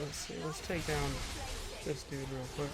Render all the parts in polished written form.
let's see. Let's take down this dude real quick.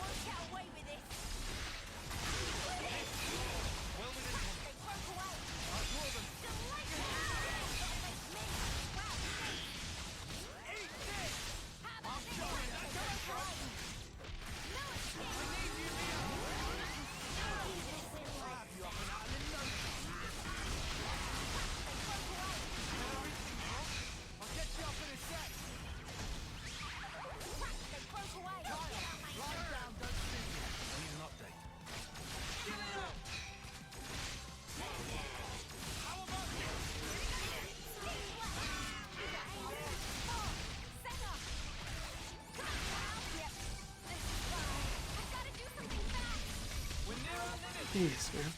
Jeez, man.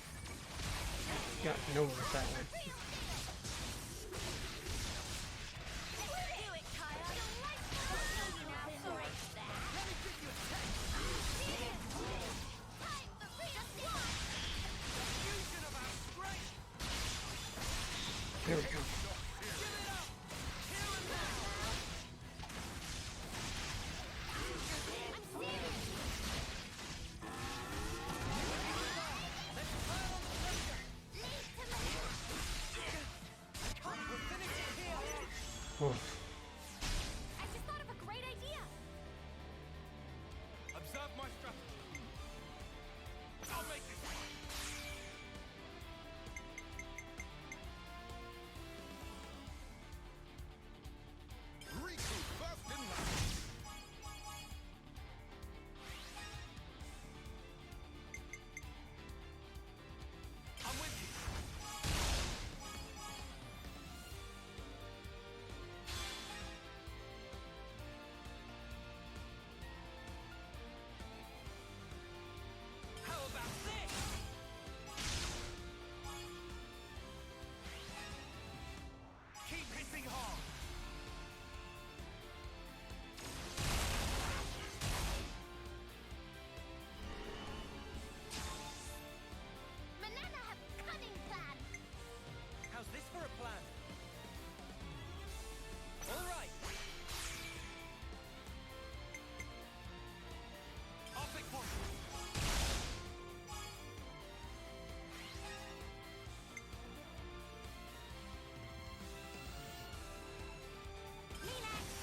Got nowhere with that one. There we go. Oh. I just thought of a great idea. Observe my strategy. I'll make this one. Riku first and last. I'm with you. How about this? Keep hitting hard. Manana have a cunning plan. How's this for a plan? All right. I'll pick one. Me next.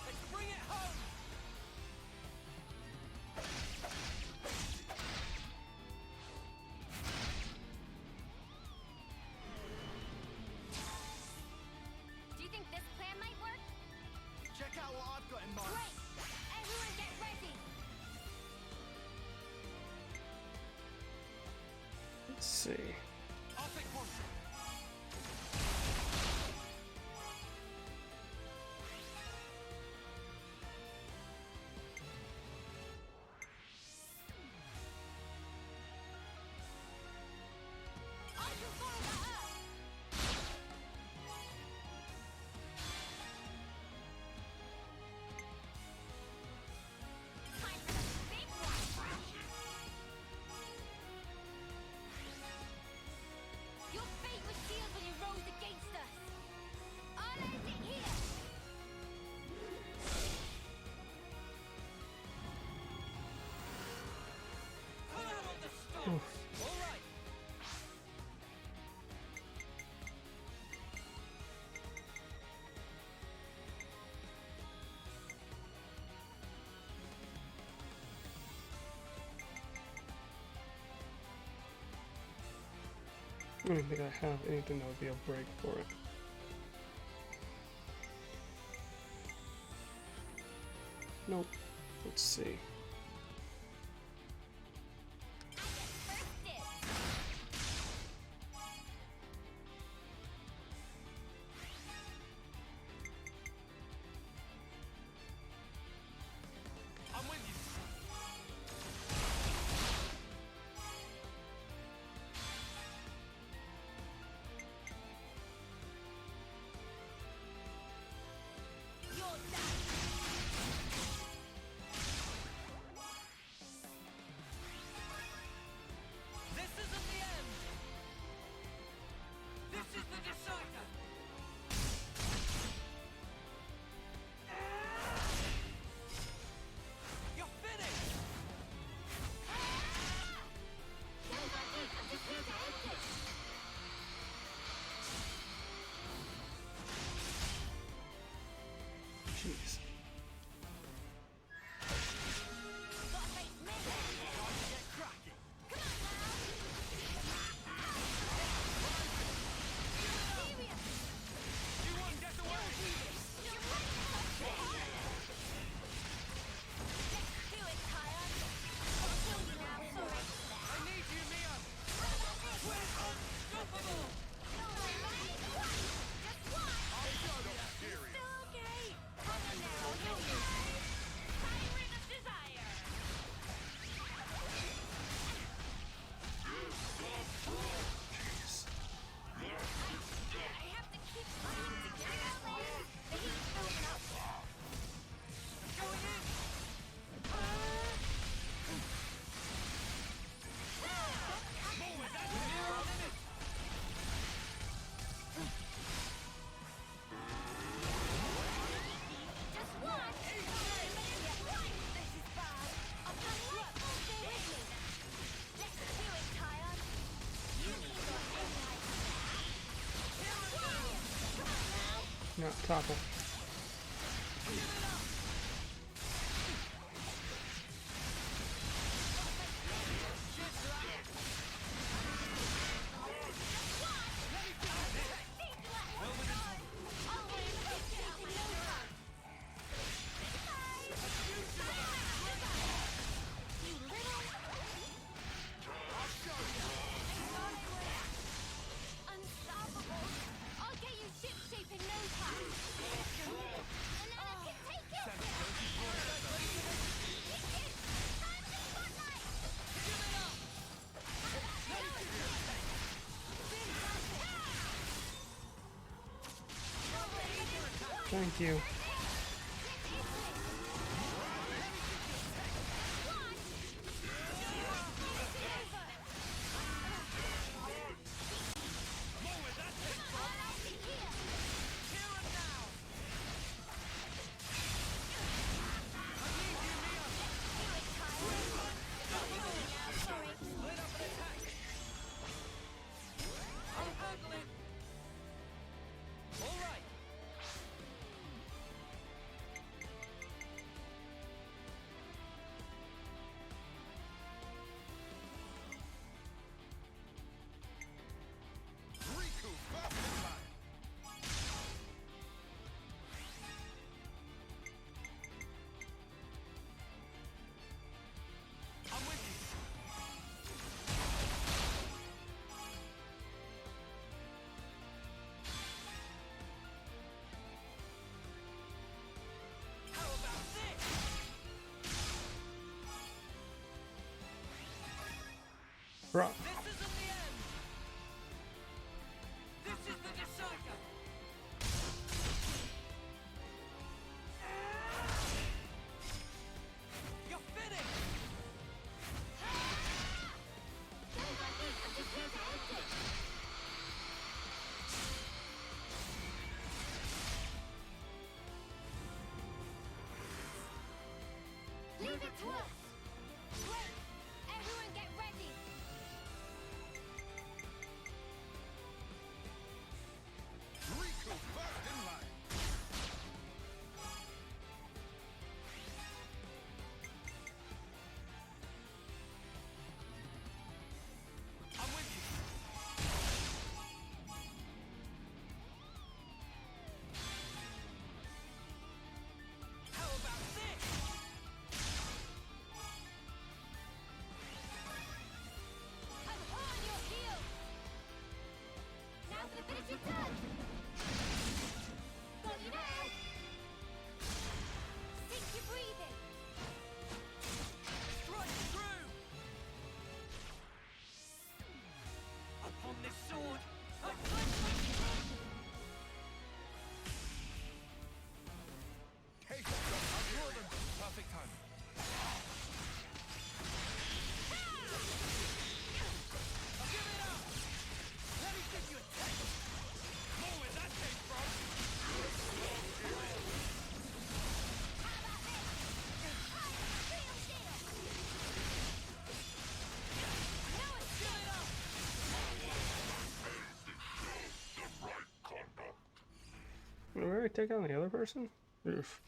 Let's bring it home. Do you think this plan might work? Check out what I've got in mind. Great! Everyone get ready! Let's see. I'll pick one. I can follow the earth! Time for the big one! Your fate was sealed when you rose against us! I'll end it here! Come out on the stop. All right. I don't think I have anything that would be a break for it. Nope. Let's see. I get first dibs! I'm with you. You're done! Not topple. Unstoppable! I'll get you ship-shape in no time! And then I can take it! Time to spotlight! Give it up! Thank you. Bro. This isn't the end. This is the decider. You're finished. Leave it to us! Wait! Everyone get ready! Riku first in line. I'm with you. How about this? I'm on your heels! Now for the finishing touch! Got you now! Sink your breathing! Strike through. Upon this sword, I clench my fist. Case of Draw them. Perfect timing. Give it up. Let me give you a taste. More where that came from. How about this? Steel shield! Now it's Give it up. Did we already take on the other person? Oof.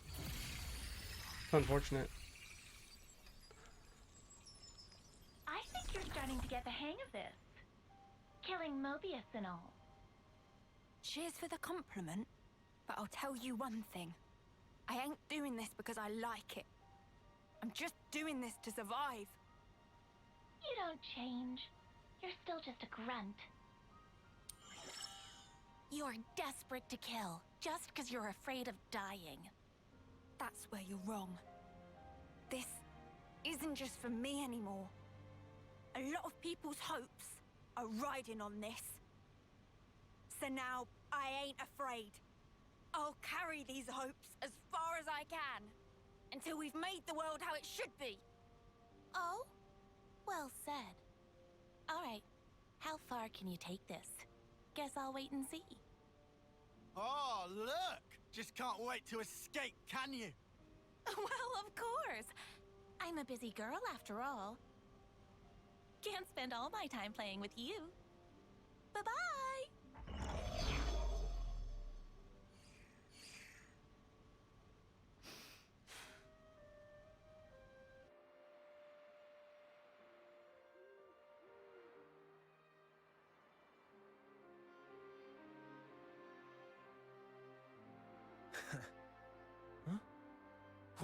Unfortunate. I think you're starting to get the hang of this. Killing Mobius and all. Cheers for the compliment, but I'll tell you one thing. I ain't doing this because I like it. I'm just doing this to survive. You don't change. You're still just a grunt. You're desperate to kill, just because you're afraid of dying. That's where you're wrong. This isn't just for me anymore. A lot of people's hopes are riding on this. So now, I ain't afraid. I'll carry these hopes as far as I can, until we've made the world how it should be. Oh? Well said. All right, how far can you take this? Guess I'll wait and see. Oh, look! Just can't wait to escape, can you? Well, of course. I'm a busy girl after all. Can't spend all my time playing with you. Bye-bye!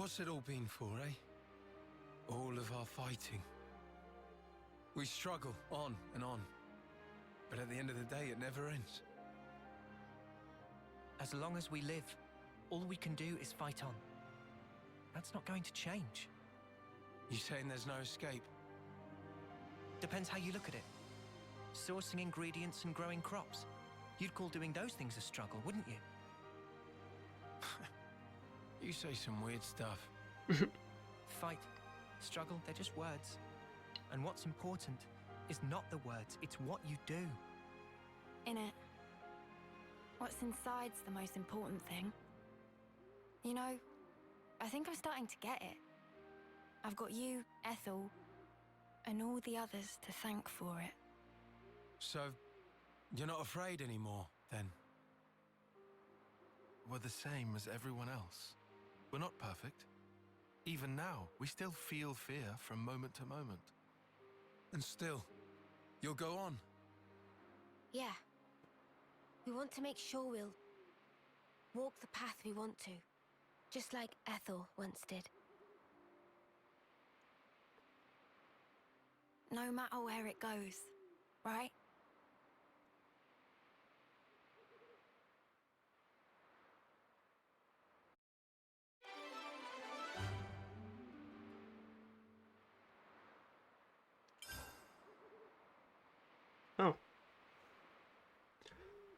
What's it all been for, eh? All of our fighting. We struggle on and on. But at the end of the day, it never ends. As long as we live, all we can do is fight on. That's not going to change. You saying there's no escape? Depends how you look at it. Sourcing ingredients and growing crops. You'd call doing those things a struggle, wouldn't you? You say some weird stuff. Fight, struggle, they're just words. And what's important is not the words, it's what you do. Innit? What's inside's the most important thing. You know, I think I'm starting to get it. I've got you, Ethel, and all the others to thank for it. So, you're not afraid anymore, then? We're the same as everyone else. We're not perfect. Even now, we still feel fear from moment to moment. And still, you'll go on. Yeah. We want to make sure we'll walk the path we want to, just like Ethel once did. No matter where it goes, right? Oh.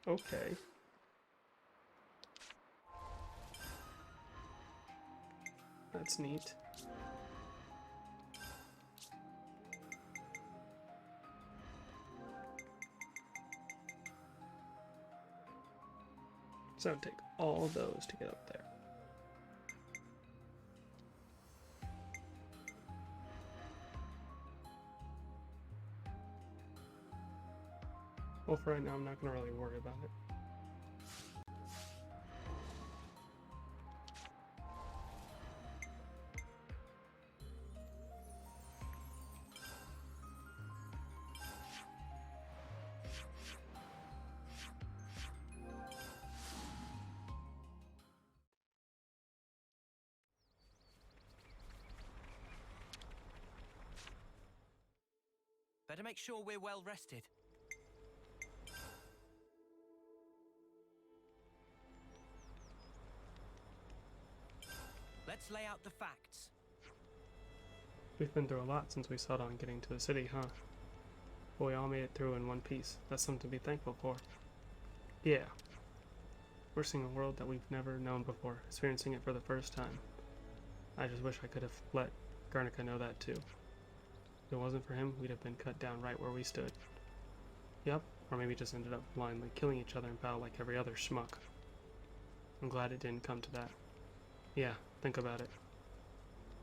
Okay. That's neat. So it'd take all those to get up there. Well, for right now, I'm not going to really worry about it. Better make sure we're well rested. Let's lay out the facts. We've been through a lot since we settled on getting to the city, huh? But we all made it through in one piece. That's something to be thankful for. Yeah. We're seeing a world that we've never known before, experiencing it for the first time. I just wish I could have let Guernica know that too. If it wasn't for him, we'd have been cut down right where we stood. Yep, or maybe just ended up blindly killing each other in battle like every other schmuck. I'm glad it didn't come to that. Yeah, think about it.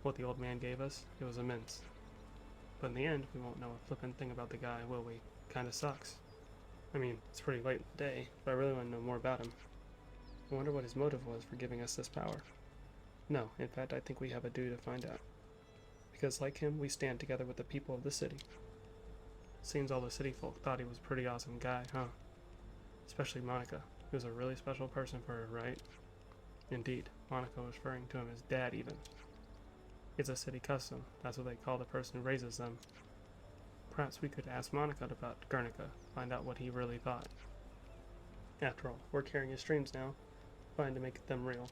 What the old man gave us, it was immense. But in the end, we won't know a flippin' thing about the guy, will we? Kinda sucks. I mean, it's pretty late in the day, but I really want to know more about him. I wonder what his motive was for giving us this power. No, in fact, I think we have a duty to find out. Because like him, we stand together with the people of the city. Seems all the city folk thought he was a pretty awesome guy, huh? Especially Monica. He was a really special person for her, right? Indeed, Monica was referring to him as Dad even. It's a city custom. That's what they call the person who raises them. Perhaps we could ask Monica about Guernica, find out what he really thought. After all, we're carrying his dreams now, trying to make them real.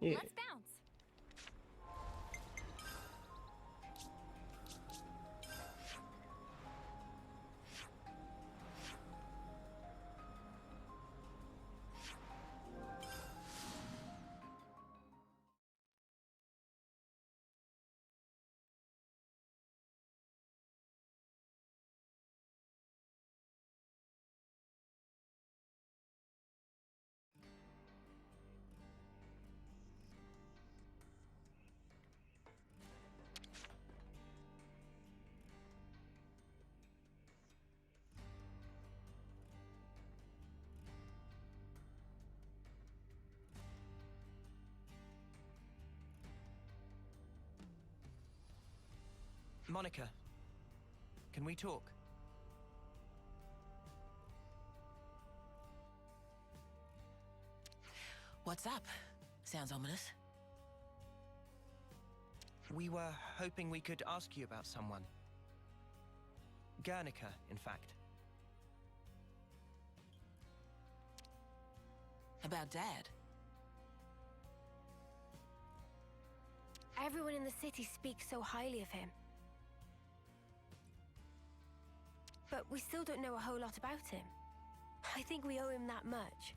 Yeah. Let's bounce. Monica, can we talk? What's up? Sounds ominous. We were hoping we could ask you about someone. Guernica, in fact. About Dad? Everyone in the city speaks so highly of him. But we still don't know a whole lot about him. I think we owe him that much.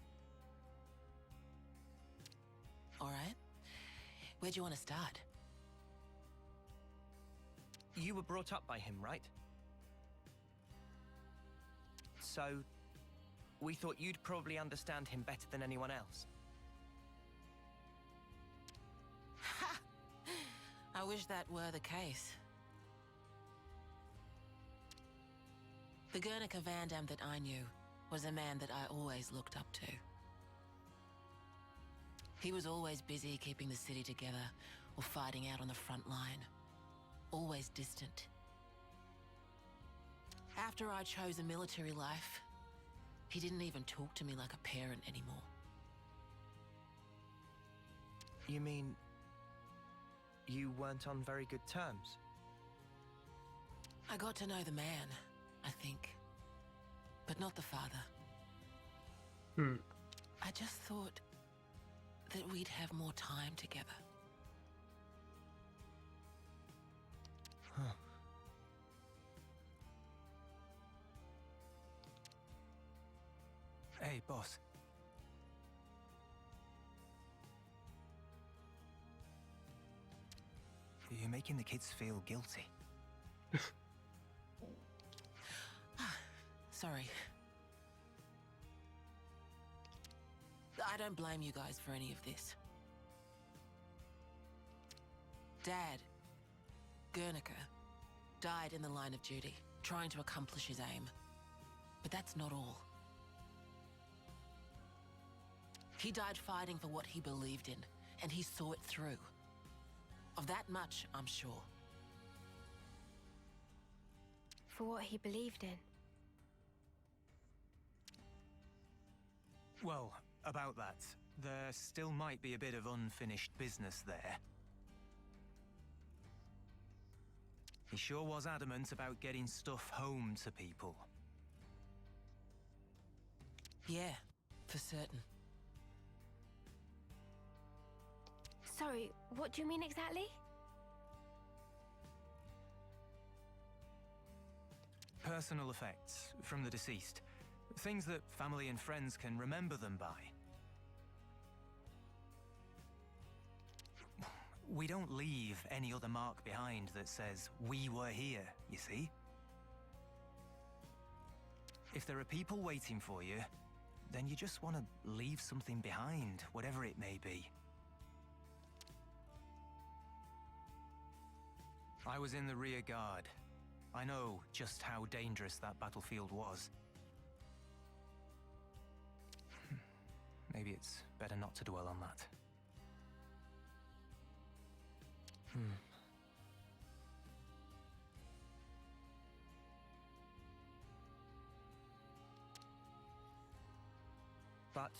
All right. Where do you want to start? You were brought up by him, right? So, we thought you'd probably understand him better than anyone else. Ha! I wish that were the case. The Guernica Vandam that I knew was a man that I always looked up to. He was always busy keeping the city together or fighting out on the front line. Always distant. After I chose a military life, he didn't even talk to me like a parent anymore. You mean... you weren't on very good terms? I got to know the man, I think. But not the father. I just thought that we'd have more time together. Huh. Hey, boss. You're making the kids feel guilty. Sorry. I don't blame you guys for any of this. Dad, Guernica, died in the line of duty, trying to accomplish his aim. But that's not all. He died fighting for what he believed in, and he saw it through. Of that much, I'm sure. For what he believed in. Well, about that, there still might be a bit of unfinished business there. He sure was adamant about getting stuff home to people. Yeah, for certain. Sorry, what do you mean exactly? Personal effects from the deceased. Things that family and friends can remember them by. We don't leave any other mark behind that says, we were here, you see? If there are people waiting for you, then you just want to leave something behind, whatever it may be. I was in the rear guard. I know just how dangerous that battlefield was. Maybe it's better not to dwell on that. But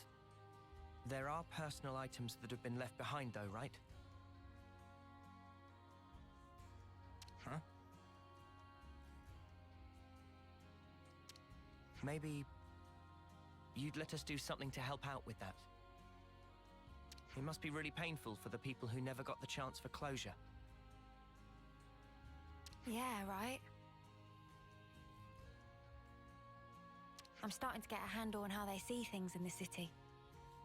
there are personal items that have been left behind though, right? Huh? Maybe you'd let us do something to help out with that. It must be really painful for the people who never got the chance for closure. Yeah, right. I'm starting to get a handle on how they see things in the city.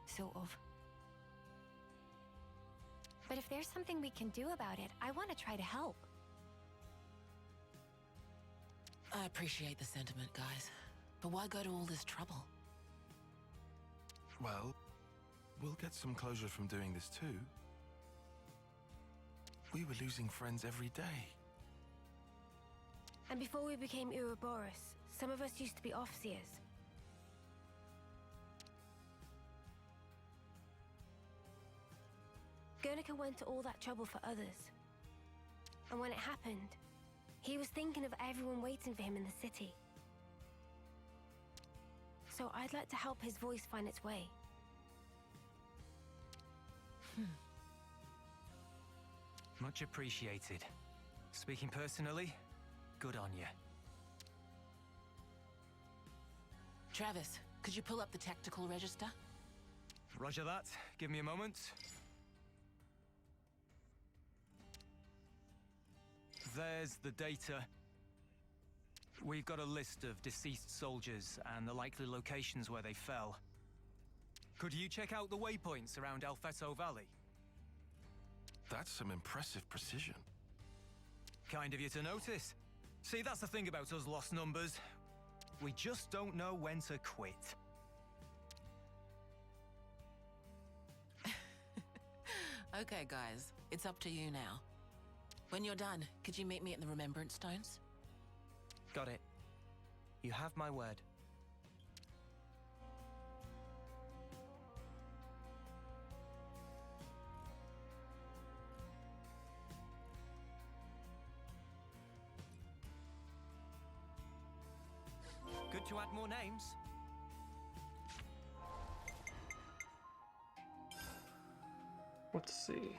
Sort of. But if there's something we can do about it, I want to try to help. I appreciate the sentiment, guys. But why go to all this trouble? Well, we'll get some closure from doing this too. We were losing friends every day. And before we became Ouroboros, some of us used to be Overseers. Guernica went to all that trouble for others. And when it happened, he was thinking of everyone waiting for him in the city. So I'd like to help his voice find its way. Much appreciated. Speaking personally, good on you. Travis, could you pull up the tactical register? Roger that. Give me a moment. There's the data. We've got a list of deceased soldiers and the likely locations where they fell. Could you check out the waypoints around Alfeto Valley? That's some impressive precision. Kind of you to notice. See, that's the thing about us lost numbers. We just don't know when to quit. Okay, guys, it's up to you now. When you're done, could you meet me at the Remembrance Stones? Got it. You have my word. Good to add more names. Let's see.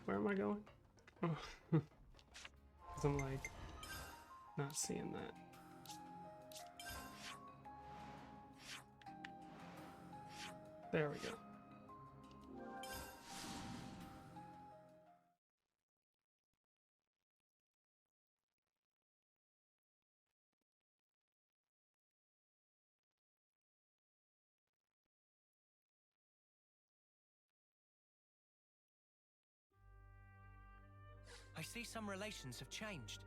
Where am I going? Oh, because I'm like not seeing that. There we go. I see some relations have changed.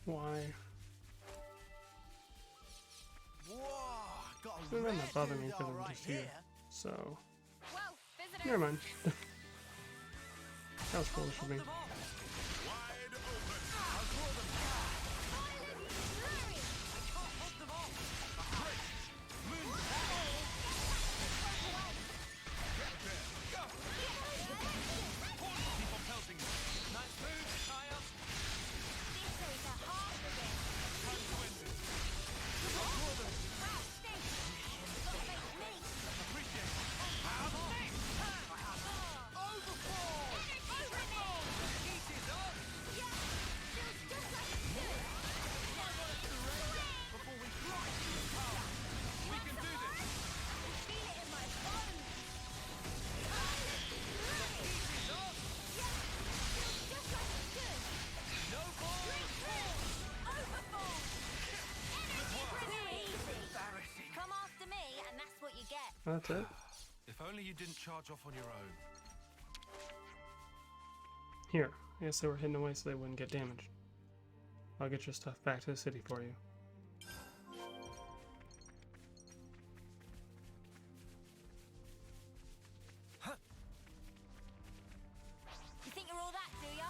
Why? Whoa, got a They're rare not bothering me dude because I'm right just here. here. So, Whoa, visitors! never mind. That was foolish of me. Wide open. People pelting me. Nice move, Kaya. Come after me, and that's what you get. That's it. If only you didn't charge off on your own. Here. I guess they were hidden away so they wouldn't get damaged. I'll get your stuff back to the city for you. You think you're all that, do ya?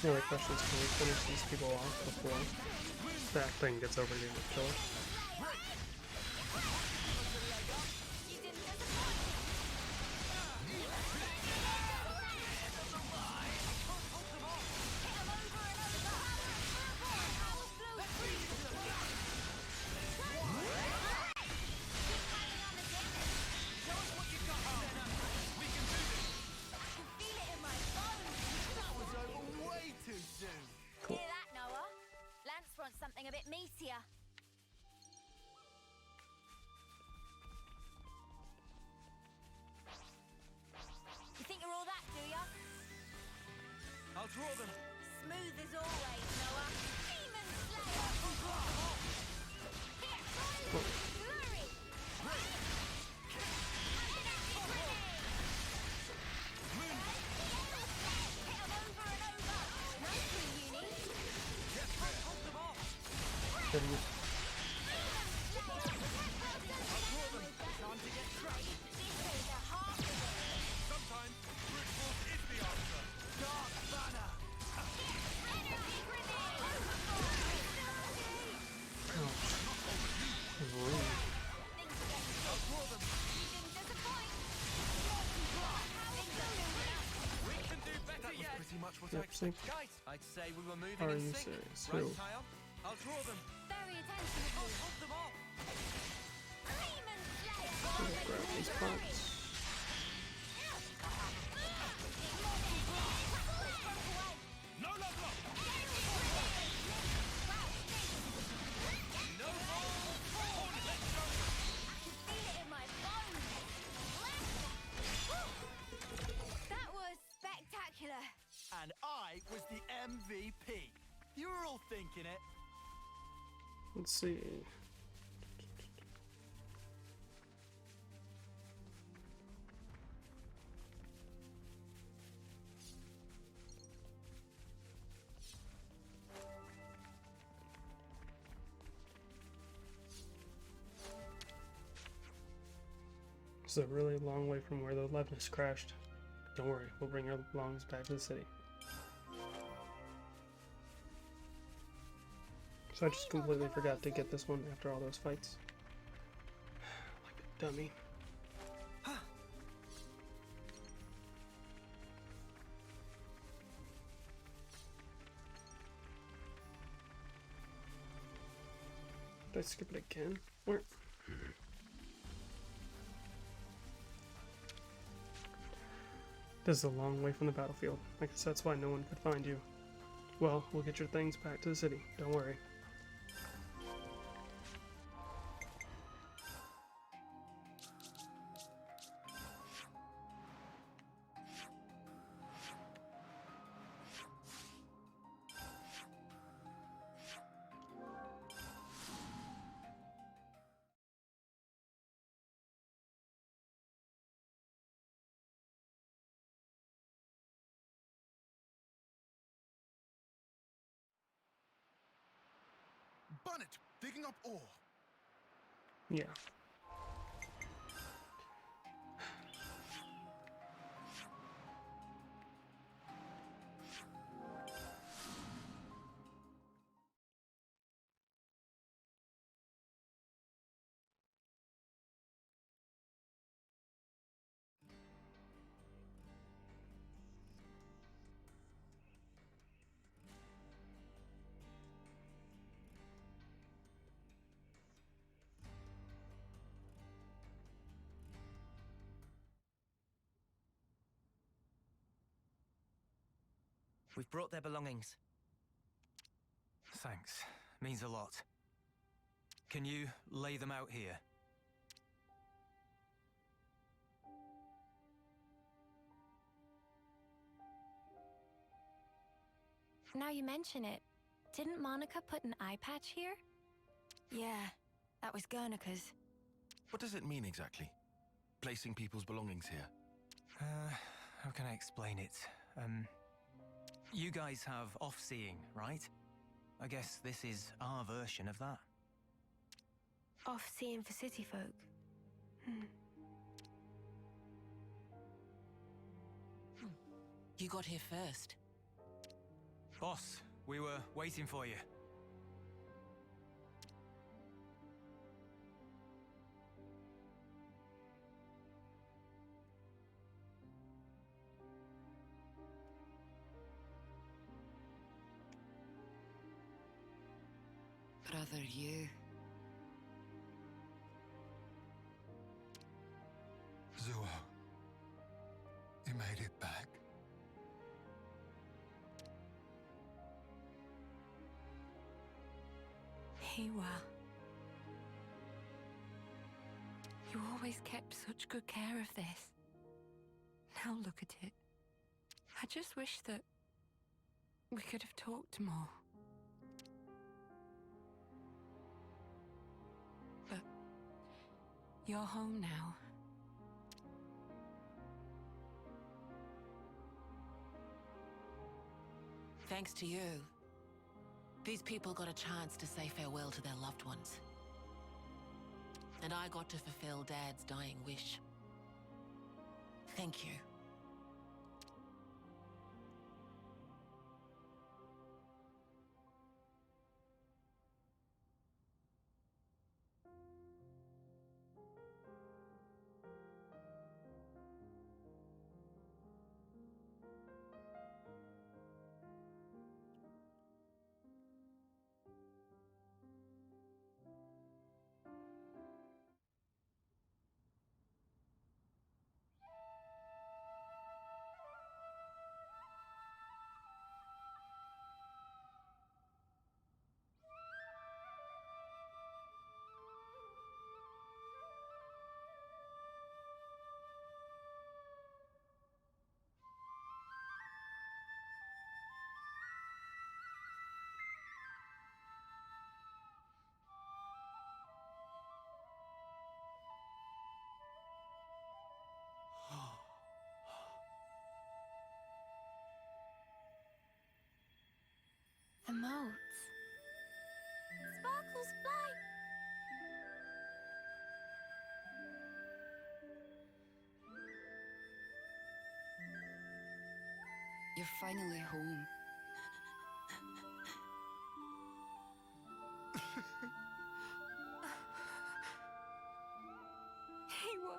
The only question is, can we finish these people off before that thing gets over to the killer? Cool. Hear that, Noah? Lance wants something a bit meatier. You think you're all that, do ya? I'll draw them. Smooth as always, Noah. Demon Slayer! Here, flurry! Hit 'em over and over. Nicely, Uni. Then you- Yep, see? Guys, I'd say we were moving Are in you sync. serious? Right, Who? Kyle? I'll draw them. Very attentive. I'll hold them off. Demon Slayer. I'm gonna grab these pots. No love lost. No ball. That was spectacular. And I was the MVP. You were all thinking it. Let's see. It's a really long way from where the Leibniz crashed. Don't worry, we'll bring our belongings back to the city. So I just completely forgot to get this one after all those fights. Like a dummy. Did I skip it again? Where? This is a long way from the battlefield. I guess that's why no one could find you. Well, we'll get your things back to the city. Don't worry. Bonnet, digging up ore. Yeah. We've brought their belongings. Thanks. Means a lot. Can you lay them out here? Now you mention it, didn't Monica put an eye patch here? Yeah, that was Guernica's. What does it mean exactly? Placing people's belongings here? How can I explain it? You guys have off-seeing, right? I guess this is our version of that. Off-seeing for city folk. You got here first. Boss, we were waiting for you. Brother, you. Zuo. You made it back. Hiwa. You always kept such good care of this. Now look at it. I just wish that we could have talked more. But you're home now. Thanks to you, these people got a chance to say farewell to their loved ones. And I got to fulfill Dad's dying wish. Thank you. The moats. Sparkles fly! You're finally home. Ewa.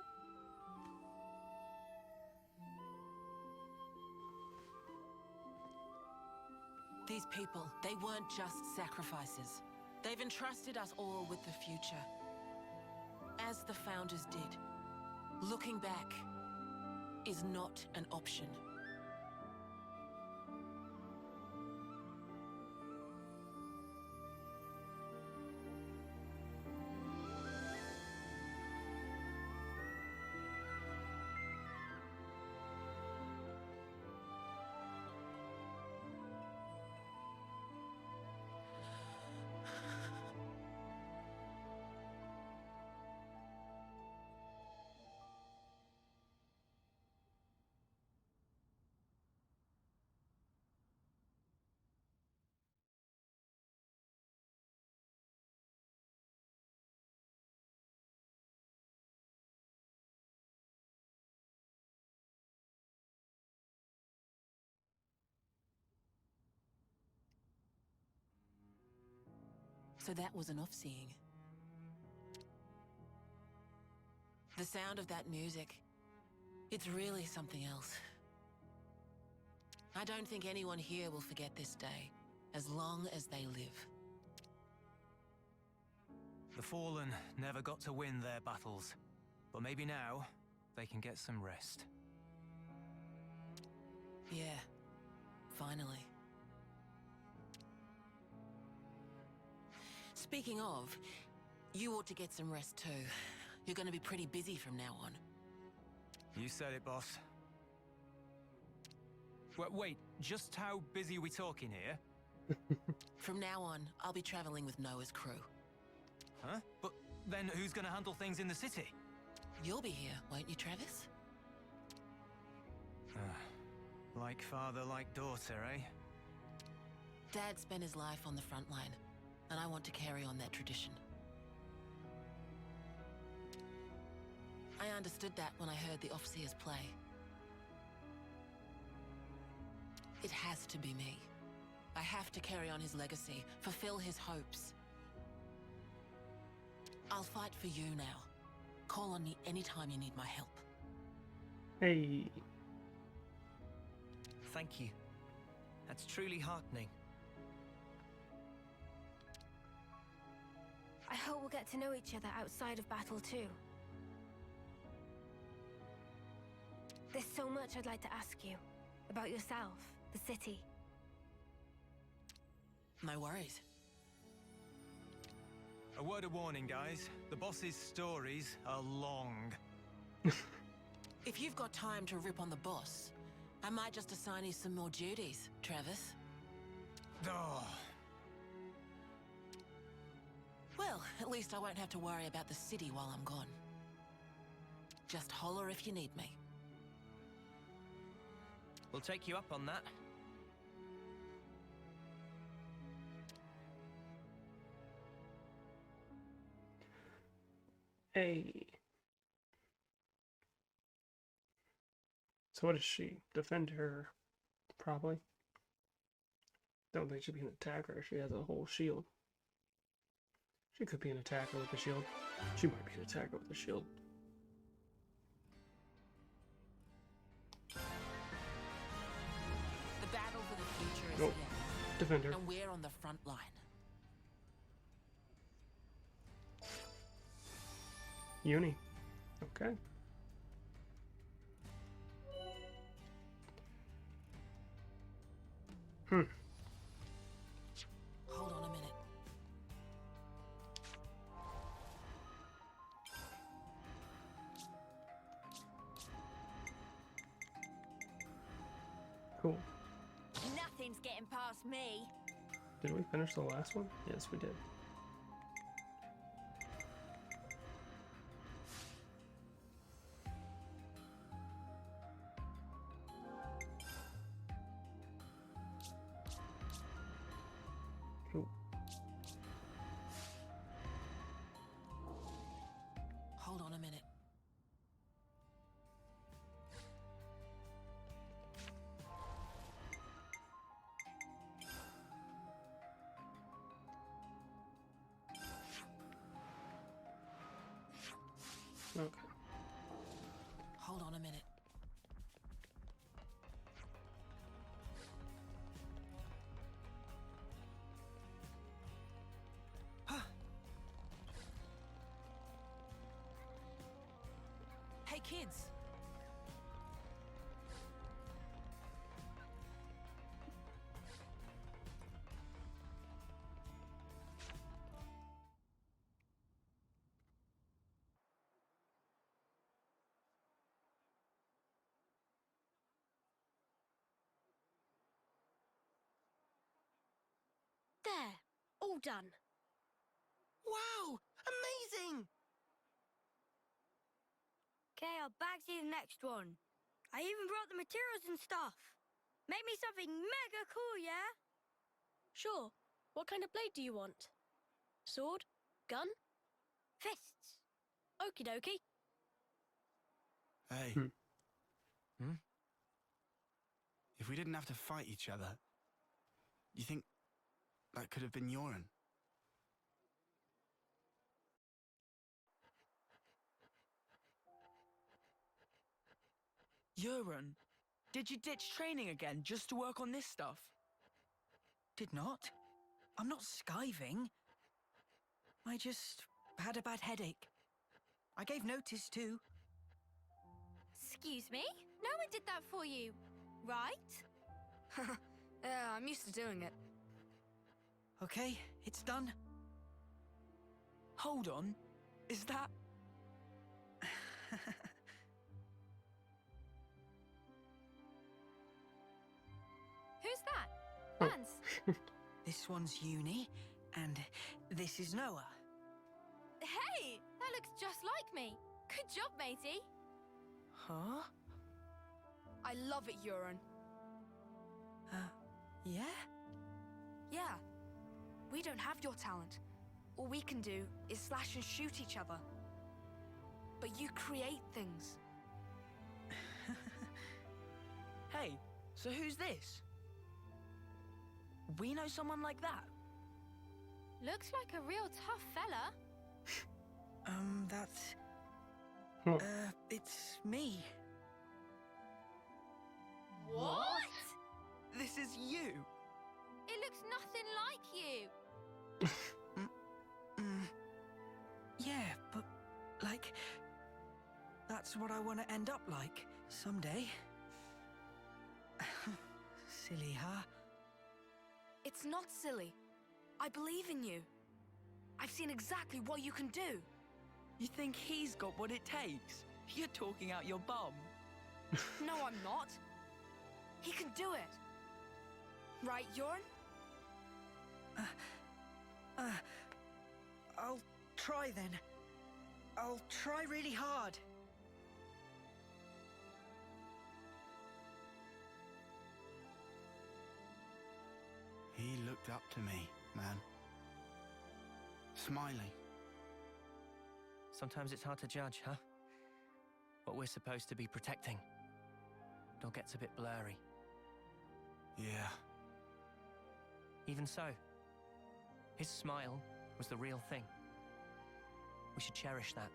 These people, they weren't just sacrifices. They've entrusted us all with the future. As the Founders did. Looking back is not an option. So that was an off-seeing. The sound of that music, it's really something else. I don't think anyone here will forget this day, as long as they live. The Fallen never got to win their battles, but maybe now they can get some rest. Yeah, finally. Speaking of, you ought to get some rest too. You're going to be pretty busy from now on. You said it, boss. Wait, just how busy are we talking here? From now on, I'll be traveling with Noah's crew. Huh? But then who's going to handle things in the city? You'll be here, won't you, Travis? Like father, like daughter, eh? Dad spent his life on the front line, and I want to carry on that tradition. I understood that when I heard the Offseers play. It has to be me. I have to carry on his legacy, fulfill his hopes. I'll fight for you now. Call on me anytime you need my help. Hey. Thank you. That's truly heartening. I hope we'll get to know each other outside of battle too. There's so much I'd like to ask you. About yourself, the city. No worries. A word of warning, guys. The boss's stories are long. If you've got time to rip on the boss, I might just assign you some more duties, Travis. Oh. Well, at least I won't have to worry about the city while I'm gone. Just holler if you need me. We'll take you up on that. Hey. So what is she? Defend her, probably. Don't think she'd be an attacker. She has a whole shield. She could be an attacker with a shield. She might be an attacker with a shield. The battle for the future is Nope. here. Defend her. And we're on the front line. Uni. Okay. Hold on a minute. Cool. Nothing's getting past me. Did we finish the last one? Yes, we did. Hold on a minute. Okay. Hold on a minute. Hey, kids. There, all done. Wow! Amazing! Okay, I'll bag you the next one. I even brought the materials and stuff. Make me something mega cool, yeah? Sure. What kind of blade do you want? Sword? Gun? Fists? Okie dokie. Hey. Hmm? If we didn't have to fight each other, you think that could have been Yoren? Yoren, did you ditch training again just to work on this stuff? Did not. I'm not skiving. I just had a bad headache. I gave notice too. Excuse me? No one did that for you, right? Yeah, I'm used to doing it. Okay, it's done. Hold on. Is that... Who's that? Vance? This one's Uni, and this is Noah. Hey! That looks just like me. Good job, matey. Huh? I love it, Euron. Yeah? Yeah. We don't have your talent. All we can do is slash and shoot each other. But you create things. Hey, so who's this? We know someone like that? Looks like a real tough fella. That's... Huh. It's me. What? This is you. It looks nothing like you. Yeah, but, like... That's what I want to end up like, someday. Silly, huh? It's not silly. I believe in you. I've seen exactly what you can do. You think he's got what it takes? You're talking out your bum. No, I'm not. He can do it. Right, Jorn? I'll try then. I'll try really hard. He looked up to me, man. Smiling. Sometimes it's hard to judge, huh? What we're supposed to be protecting. It all gets a bit blurry. Yeah. Even so, his smile was the real thing. We should cherish that.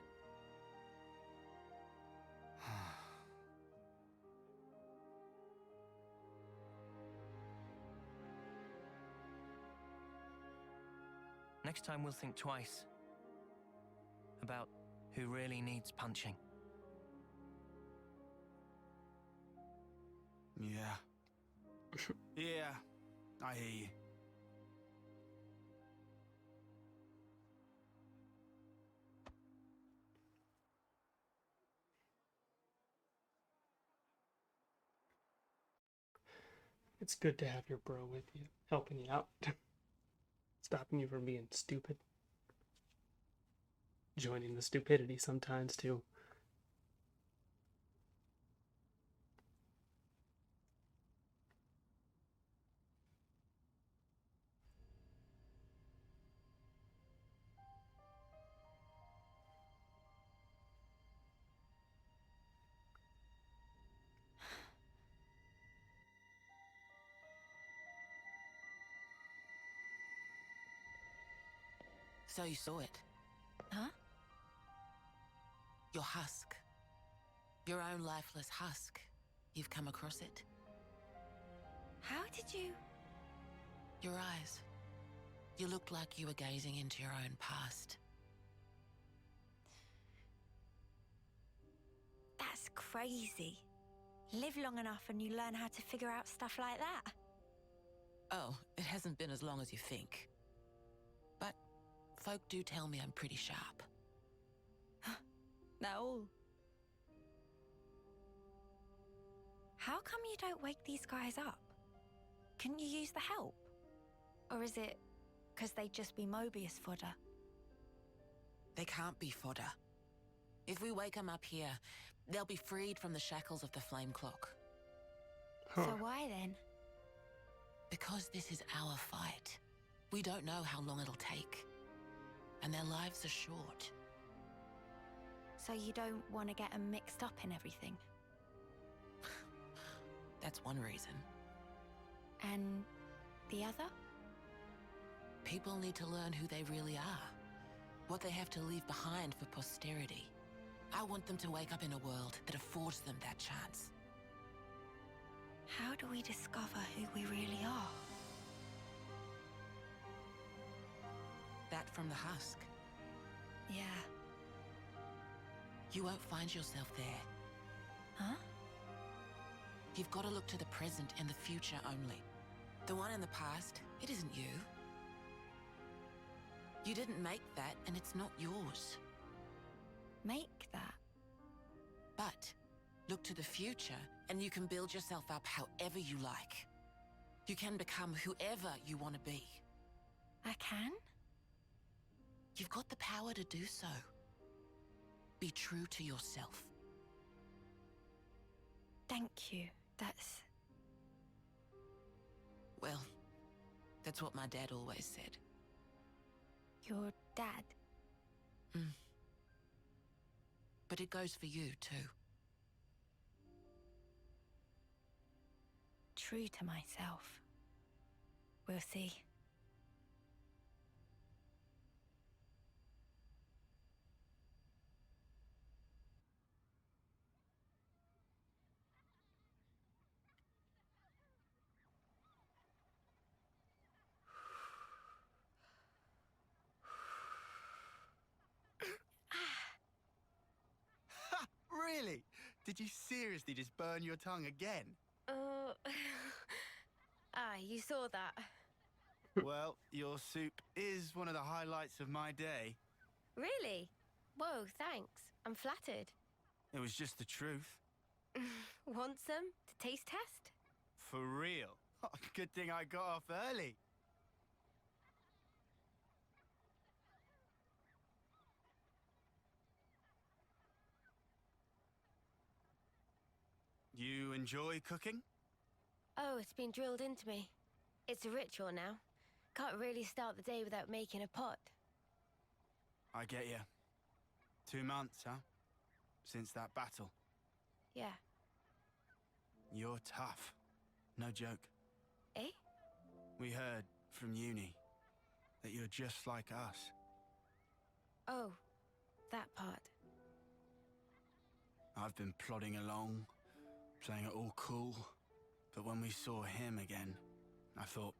Next time we'll think twice about who really needs punching. Yeah. Yeah, I hear you. It's good to have your bro with you, helping you out, stopping you from being stupid, joining the stupidity sometimes too. So you saw it? Huh? Your husk. Your own lifeless husk. You've come across it? How did you... Your eyes. You looked like you were gazing into your own past. That's crazy. Live long enough and you learn how to figure out stuff like that. Oh, it hasn't been as long as you think. But folk do tell me I'm pretty sharp. No. How come you don't wake these guys up? Couldn't you use the help? Or is it because they'd just be Mobius fodder? They can't be fodder. If we wake them up here, they'll be freed from the shackles of the flame clock. So why then? Because this is our fight. We don't know how long it'll take. And their lives are short. So you don't want to get them mixed up in everything? That's one reason. And the other? People need to learn who they really are. What they have to leave behind for posterity. I want them to wake up in a world that affords them that chance. How do we discover who we really are? That from the husk. Yeah. You won't find yourself there. Huh? You've got to look to the present and the future only. The one in the past, it isn't you. You didn't make that, and it's not yours. Make that? But look to the future, and you can build yourself up however you like. You can become whoever you want to be. I can? You've got the power to do so. Be true to yourself. Thank you. That's... Well, that's what my dad always said. Your dad? But it goes for you, too. True to myself. We'll see. Really? Did you seriously just burn your tongue again? You saw that. Well, your soup is one of the highlights of my day. Really? Whoa, thanks. I'm flattered. It was just the truth. Want some to taste test? For real. Good thing I got off early. You enjoy cooking? Oh, it's been drilled into me. It's a ritual now. Can't really start the day without making a pot. I get you. 2 months, huh? Since that battle. Yeah. You're tough. No joke. Eh? We heard from uni that you're just like us. Oh, that part. I've been plodding along, playing it all cool. But when we saw him again, I thought,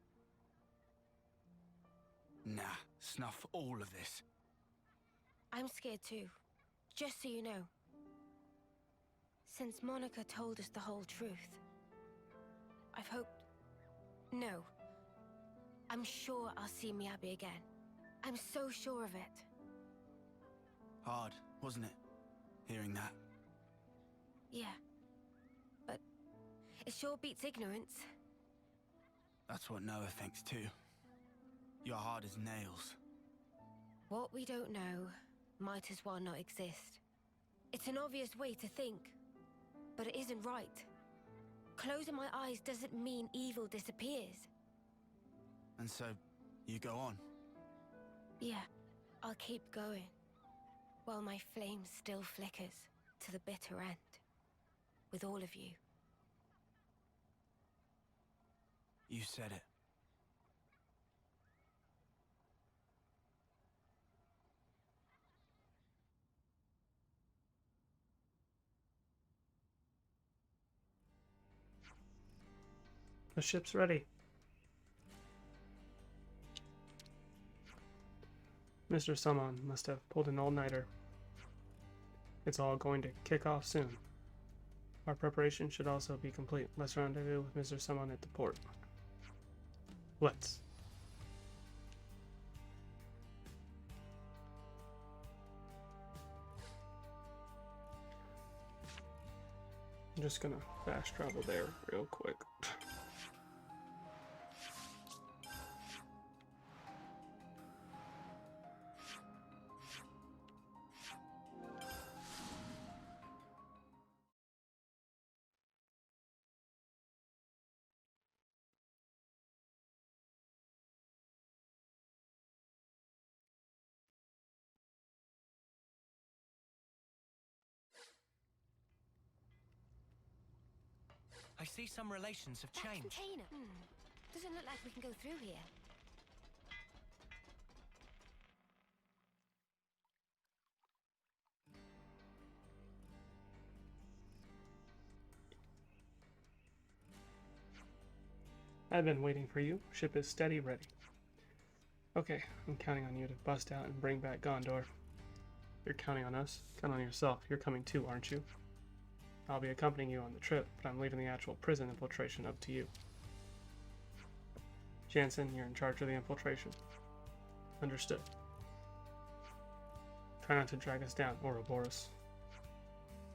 nah, snuff all of this. I'm scared too. Just so you know. Since Monica told us the whole truth, I've hoped... No. I'm sure I'll see Miyabi again. I'm so sure of it. Hard, wasn't it? Hearing that. Yeah. But it sure beats ignorance. That's what Noah thinks too. You're hard as nails. What we don't know might as well not exist. It's an obvious way to think, but it isn't right. Closing my eyes doesn't mean evil disappears. And so, you go on? Yeah, I'll keep going. While my flame still flickers to the bitter end. With all of you. You said it. The ship's ready. Mr. Summon must have pulled an all-nighter. It's all going to kick off soon. Our preparation should also be complete. Let's rendezvous with Mr. Summon at the port. Let's. I'm just gonna fast travel there real quick. I see some relations have That changed. container. Doesn't look like we can go through here. I've been waiting for you. Ship is steady, ready. Okay, I'm counting on you to bust out and bring back Gondor. You're counting on us. Count on yourself. You're coming too, aren't you? I'll be accompanying you on the trip, but I'm leaving the actual prison infiltration up to you. Jansen, you're in charge of the infiltration. Understood. Try not to drag us down, Ouroboros.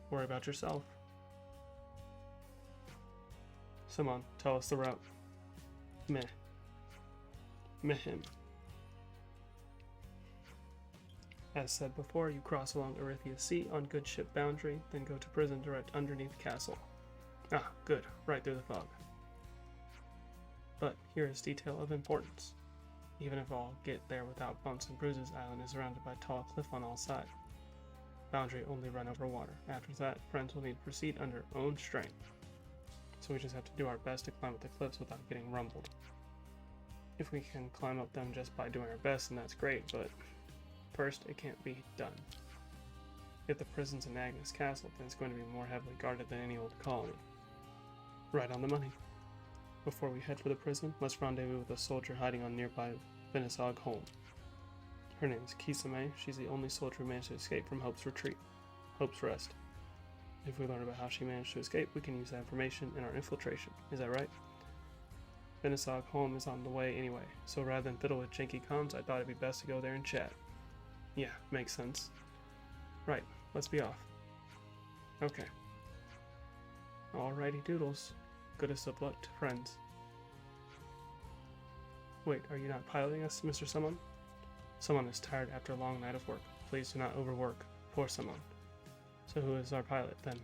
Worry about yourself. Simon, tell us the route. Meh. Mehim. As said before, you cross along Erythia Sea on good ship boundary, then go to prison direct underneath castle. Ah, good, right through the fog. But here is detail of importance. Even if I'll get there without bumps and bruises, island is surrounded by tall cliff on all sides. Boundary only run over water. After that, friends will need to proceed under own strength. So we just have to do our best to climb up the cliffs without getting rumbled. If we can climb up them just by doing our best, then that's great, but first, it can't be done. If the prison's in Agnes Castle, then it's going to be more heavily guarded than any old colony. Right on the money. Before we head for the prison, let's rendezvous with a soldier hiding on nearby Venisog Holm. Her name is Kisame. She's the only soldier who managed to escape from Hope's retreat. Hope's Rest. If we learn about how she managed to escape, we can use that information in our infiltration. Is that right? Venisog Holm is on the way anyway, so rather than fiddle with janky comms, I thought it'd be best to go there and chat. Yeah, makes sense. Right, let's be off. Okay. Alrighty doodles. Goodest of luck to friends. Wait, are you not piloting us, Mr. Summon? Someone is tired after a long night of work. Please do not overwork. Poor Simone. So who is our pilot, then?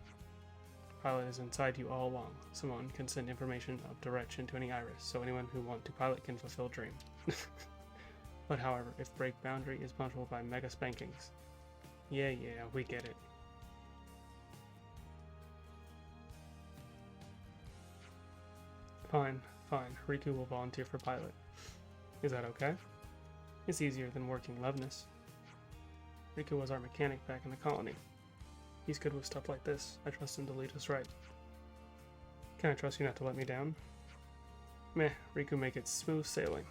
Pilot is inside you all along. Simone can send information of direction to any iris, so anyone who wants to pilot can fulfill dream. But however, if break boundary is punishable by mega spankings. Yeah, we get it. Fine. Riku will volunteer for pilot. Is that okay? It's easier than working Loveness. Riku was our mechanic back in the colony. He's good with stuff like this. I trust him to lead us right. Can I trust you not to let me down? Meh, Riku make it smooth sailing.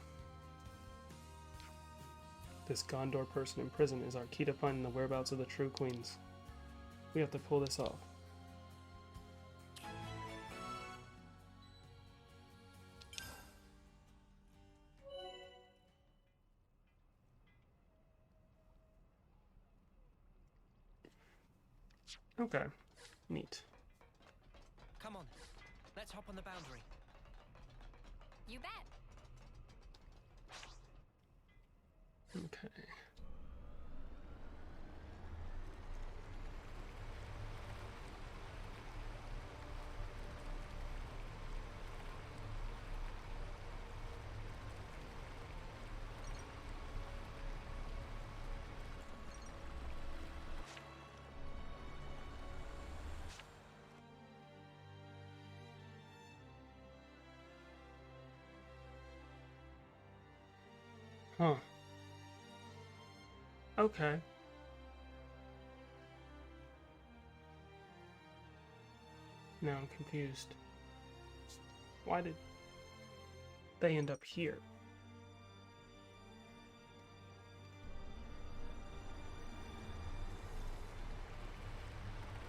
This Gondor person in prison is our key to finding the whereabouts of the true queens. We have to pull this off. Okay, neat. Come on, let's hop on the boundary. You bet. Okay. Huh. Okay. Now I'm confused. Why did they end up here.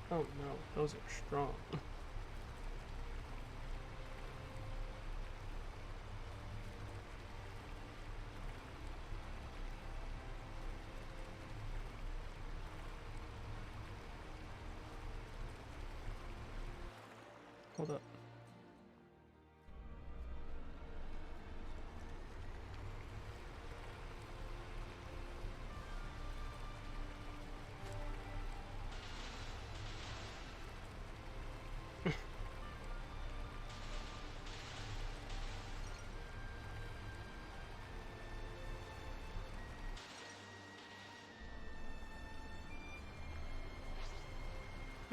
Oh no, those are strong. Hold up.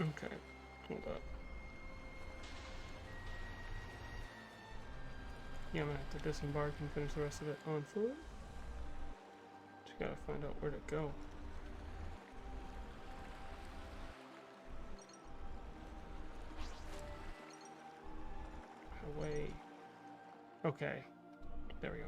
Okay, hold up. Yeah, I'm gonna have to disembark and finish the rest of it on foot. Just gotta find out where to go. Away. Okay, there we go.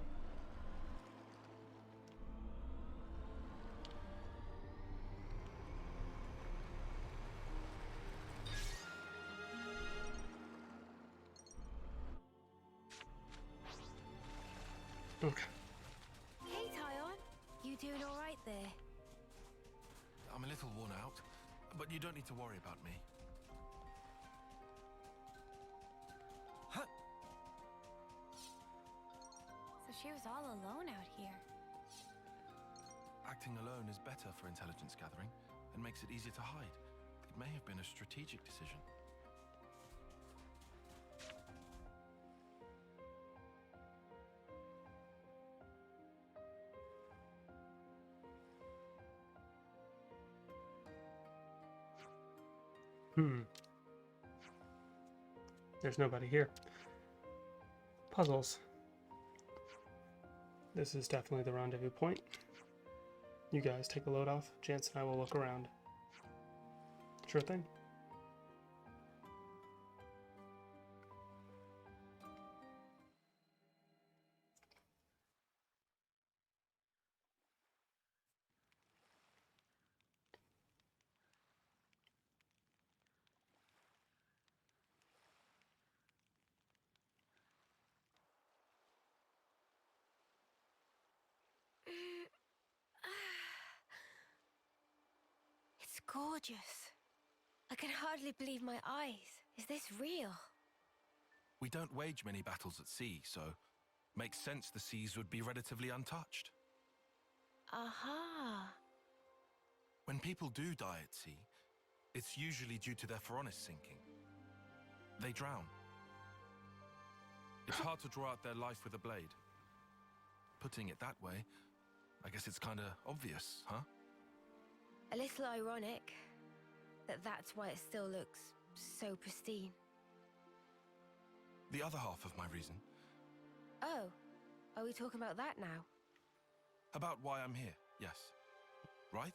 Okay. Hey, Tyon. You doing all right there? I'm a little worn out, but you don't need to worry about me. So she was all alone out here. Acting alone is better for intelligence gathering and makes it easier to hide. It may have been a strategic decision. There's nobody here. Puzzles. This is definitely the rendezvous point. You guys take a load off. Chance and I will look around. Sure thing. It's gorgeous. I can hardly believe my eyes. Is this real? We don't wage many battles at sea, so makes sense the seas would be relatively untouched. Aha. When people do die at sea, it's usually due to their Phoronis sinking. They drown. It's hard to draw out their life with a blade. Putting it that way, I guess it's kinda obvious, huh? A little ironic that that's why it still looks so pristine. The other half of my reason, Oh, are we talking about that now? about why I'm here, yes. Right?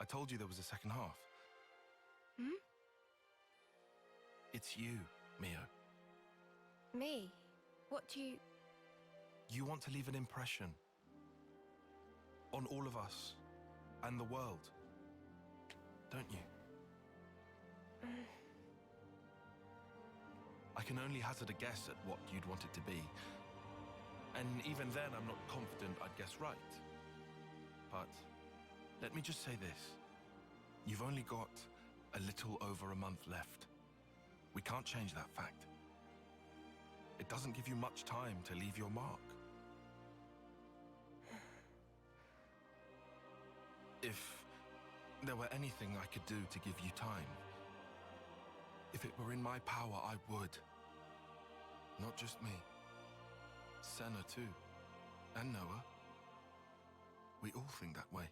I told you there was a second half. Hmm? It's you, Mio. Me? What do you... You want to leave an impression on all of us and the world, don't you? I can only hazard a guess at what you'd want it to be. And even then, I'm not confident I'd guess right. But let me just say this. You've only got a little over a month left. We can't change that fact. It doesn't give you much time to leave your mark. If there were anything I could do to give you time, if it were in my power, I would. Not just me. Senna too. And Noah. We all think that way.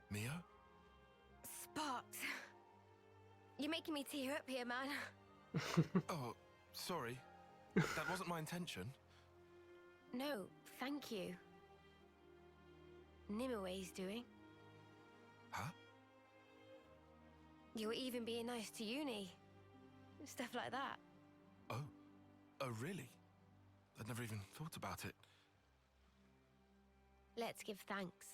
Mio? Sparks. You're making me tear up here, man. Oh, sorry. That wasn't my intention. No, thank you. Nimue doing. Huh? You were even being nice to Uni. Stuff like that. Oh. Oh, really? I'd never even thought about it. Let's give thanks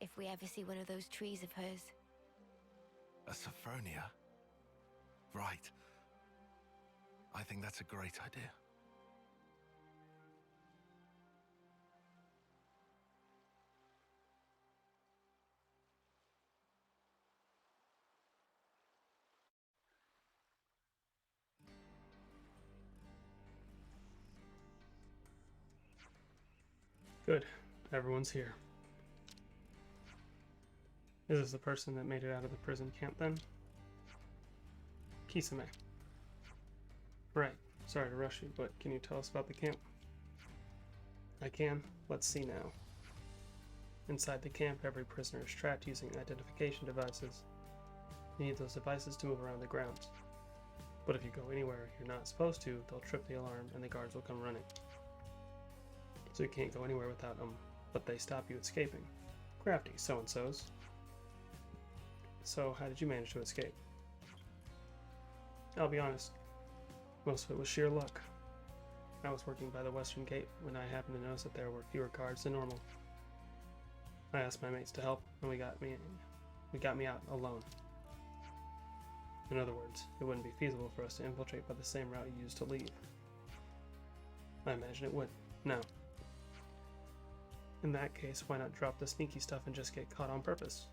if we ever see one of those trees of hers. A Sophronia? Right. I think that's a great idea. Good. Everyone's here. Is this the person that made it out of the prison camp then? Kisame. Right. Sorry to rush you, but can you tell us about the camp? I can. Let's see now. Inside the camp, every prisoner is trapped using identification devices. You need those devices to move around the grounds. But if you go anywhere you're not supposed to, they'll trip the alarm and the guards will come running. So you can't go anywhere without them, but they stop you escaping. Crafty, so-and-sos. So, how did you manage to escape? I'll be honest, most of it was sheer luck. I was working by the western gate when I happened to notice that there were fewer guards than normal. I asked my mates to help, and we got me out alone. In other words, it wouldn't be feasible for us to infiltrate by the same route you used to leave. I imagine it would. Now, in that case, why not drop the sneaky stuff and just get caught on purpose?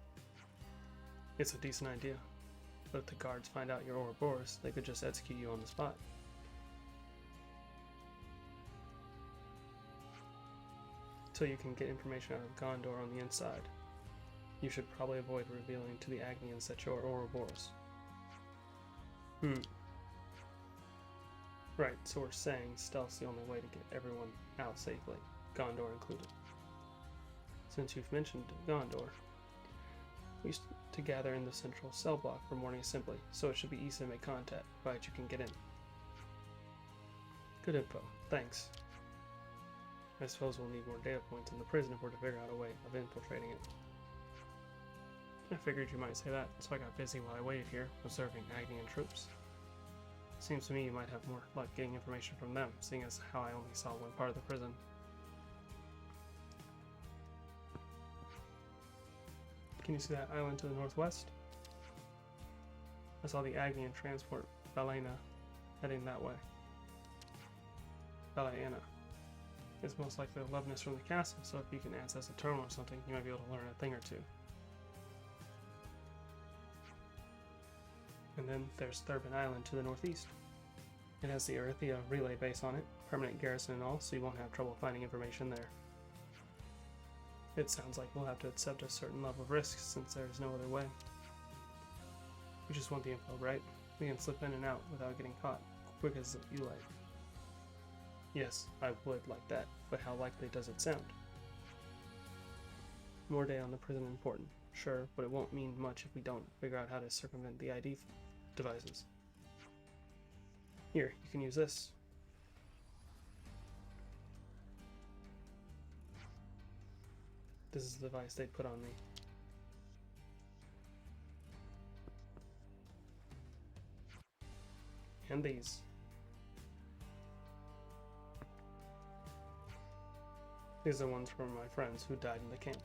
It's a decent idea, but if the guards find out you're Ouroboros, they could just execute you on the spot. So you can get information out of Gondor on the inside. You should probably avoid revealing to the Agnians that you're Ouroboros. Right, so we're saying stealth's the only way to get everyone out safely, Gondor included. Since you've mentioned Gondor, we used to gather in the central cell block for morning assembly, so it should be easy to make contact, provided you can get in. Good info, thanks. I suppose we'll need more data points in the prison if we're to figure out a way of infiltrating it. I figured you might say that, so I got busy while I waited here, observing Agnian troops. Seems to me you might have more luck getting information from them, seeing as how I only saw one part of the prison. Can you see that island to the northwest? I saw the Agnian transport Balena heading that way. Balaena. It's most likely a Loveness from the castle, so if you can access a terminal or something, you might be able to learn a thing or two. And then there's Thurbin Island to the northeast. It has the Erythia relay base on it, permanent garrison and all, so you won't have trouble finding information there. It sounds like we'll have to accept a certain level of risk since there's no other way. We just want the info, right? We can slip in and out without getting caught, quick as you like. Yes, I would like that, but how likely does it sound? More data on the prison important, sure, but it won't mean much if we don't figure out how to circumvent the ID devices. Here, you can use this. This is the device they put on me. And these. These are ones from my friends who died in the camp.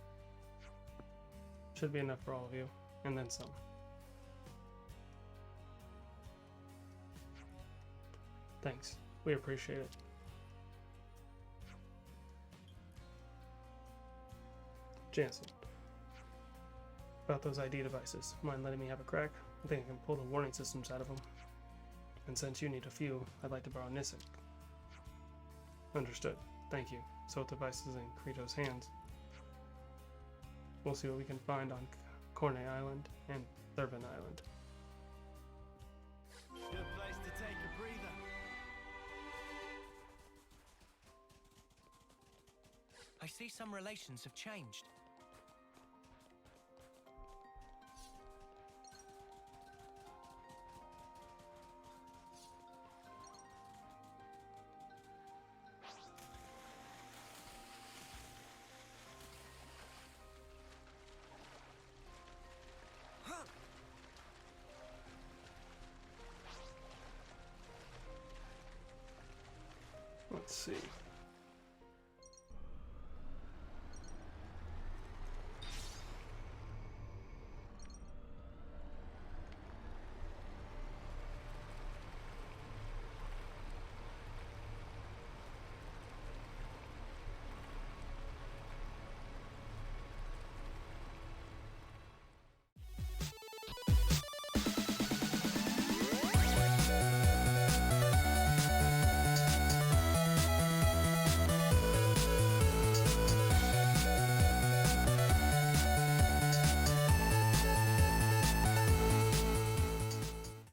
Should be enough for all of you, and then some. Thanks. We appreciate it. Jansen. About those ID devices, mind letting me have a crack? I think I can pull the warning systems out of them. And since you need a few, I'd like to borrow Nisik. Understood. Thank you. So with devices in Krito's hands, we'll see what we can find on Corne Island and Thurbin Island. Good place to take a breather. I see some relations have changed. see.